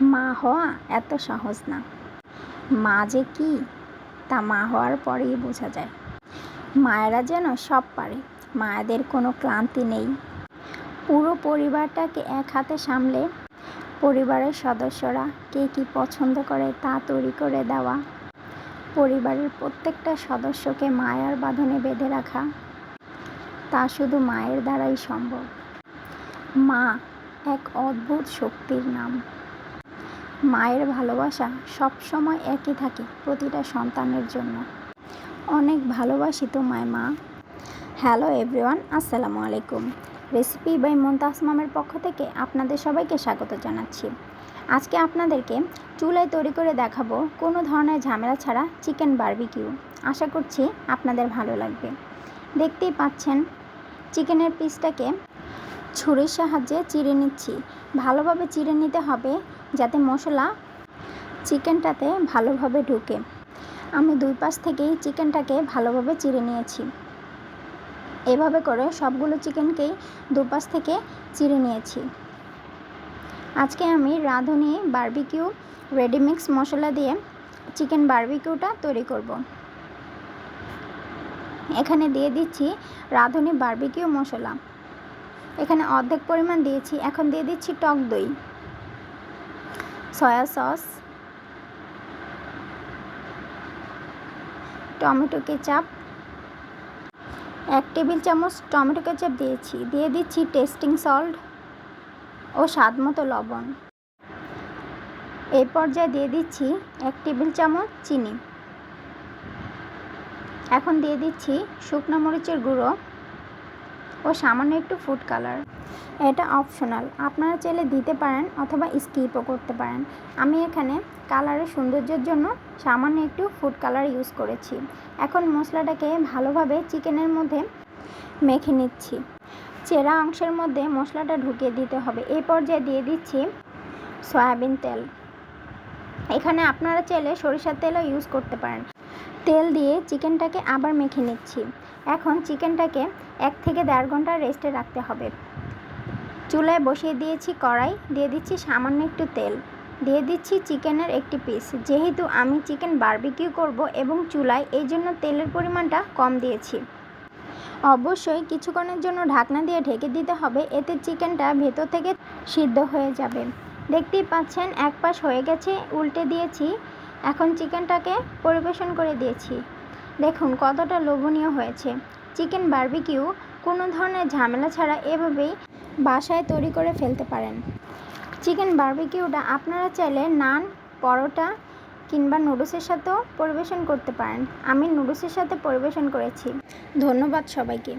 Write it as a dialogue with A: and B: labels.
A: মা হওয়া এত সহজ না। মা যে কি তা মা হওয়ার পরেই বোঝা যায়। মায়েরা যেন সব পারে, মায়েদের কোনো ক্লান্তি নেই। পুরো পরিবারটাকে এক হাতে সামলে পরিবারের সদস্যরা কে কী পছন্দ করে তা তৈরি করে দেওয়া, পরিবারের প্রত্যেকটা সদস্যকে মায়ার বাঁধনে বেঁধে রাখা, তা শুধু মায়ের দ্বারাই সম্ভব। মা এক অদ্ভুত শক্তির নাম। মায়ের ভালোবাসা সবসময় একই থাকে প্রতিটা সন্তানের জন্য। অনেক ভালোবাসি তোমায় মা। হ্যালো এভরিওয়ান, আসসালামু আলাইকুম। রেসিপি বাই মুমতাজ মামের পক্ষ থেকে আপনাদের সবাইকে স্বাগত জানাচ্ছি। আজকে আপনাদেরকে চুলায় তৈরি করে দেখাবো কোনো ধরনের ঝামেলা ছাড়া চিকেন বারবিকিউ। আশা করছি আপনাদের ভালো লাগবে। দেখতেই পাচ্ছেন চিকেনের পিসটাকে ছুরির সাহায্যে চিড়ে নিচ্ছি। ভালোভাবে চিড়ে নিতে হবে যাতে মশলা চিকেনটাতে ভালোভাবে ঢুকে। আমি দুই পাশ থেকেই চিকেনটাকে ভালোভাবে চিড়ে নিয়েছি। এভাবে করে সবগুলো চিকেনকেই দুপাশ থেকে চিড়ে নিয়েছি। আজকে আমি রাঁধুনি বারবিকিউ রেডিমিক্স মশলা দিয়ে চিকেন বারবিকিউটা তৈরি করব। এখানে দিয়ে দিচ্ছি রাঁধুনি বারবিকিউ মশলা। এখানে অর্ধেক পরিমাণ দিয়েছি। এখন দিয়ে দিচ্ছি টক দই, soya sauce, tomato ketchup, 1 table চামচ টমেটো কেচাপ দিয়েছি। দিয়ে দিচ্ছি টেস্টিং সল্ট ও স্বাদমতো লবণ। এই পর্যায়ে দিয়ে দিচ্ছি 1 টেবিল চামচ চিনি। এখন দিয়ে দিচ্ছি শুকনো মরিচের গুঁড়ো ও সামান্য একটু ফুড কালার। এটা অপশনাল, আপনারা চাইলে দিতে পারেন অথবা স্কিপও করতে পারেন। আমি এখানে কালারের সৌন্দর্যের জন্য সামান্য একটু ফুড কালার ইউজ করেছি। এখন মশলাটাকে ভালোভাবে চিকেনের মধ্যে মেখে নিচ্ছি। চেরা অংশের মধ্যে মশলাটা ঢুকিয়ে দিতে হবে। এই পর্যায়ে দিয়ে দিচ্ছি সয়াবিন তেল। এখানে আপনারা চাইলে সরিষার তেলও ইউজ করতে পারেন। তেল দিয়ে চিকেনটাকে আবার মেখে নিচ্ছি। এখন চিকেনটাকে 1 থেকে 1.5 ঘন্টা রেস্টে রাখতে হবে। চুলায় বসিয়ে দিয়েছি কড়াই, দিয়ে দিচ্ছি সামান্য একটু তেল, দিয়ে দিচ্ছি চিকেনের একটি পিস। যেহেতু আমি চিকেন বারবিকিউ করব এবং চুলায়, এই জন্য তেলের পরিমাণটা কম দিয়েছি। অবশ্যই কিছুক্ষণের জন্য ঢাকনা দিয়ে ঢেকে দিতে হবে, এতে চিকেনটা ভেতর থেকে সিদ্ধ হয়ে যাবে। দেখতেই পাচ্ছেন এক পাশ হয়ে গেছে, উল্টে দিয়েছি। এখন চিকেনটাকে পরিবেশন করে দিয়েছি। দেখুন কতটা লোভনীয় হয়েছে। চিকেন বারবিকিউ কোনো ধরনের ঝামেলা ছাড়া এভাবেই বাসায় তৈরি করে ফেলতে পারেন। চিকেন বারবিকিউটা আপনারা চাইলে নান, পরোটা কিংবা নুডলসের সাথেও পরিবেশন করতে পারেন। আমি নুডলসের সাথে পরিবেশন করেছি। ধন্যবাদ সবাইকে।